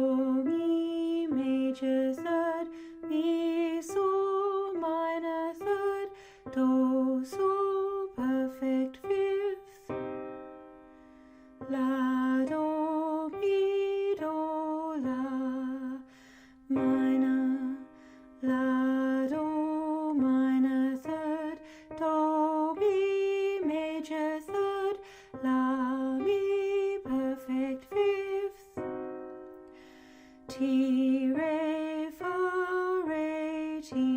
Do, Mi major third, Mi, Sol minor third, Do, Sol perfect fifth, La, Do, Mi, Do, La minor, La, Do minor third, Do, Mi major third, La, Mi perfect fifth, Ti, Re, Fa, Re, Ti,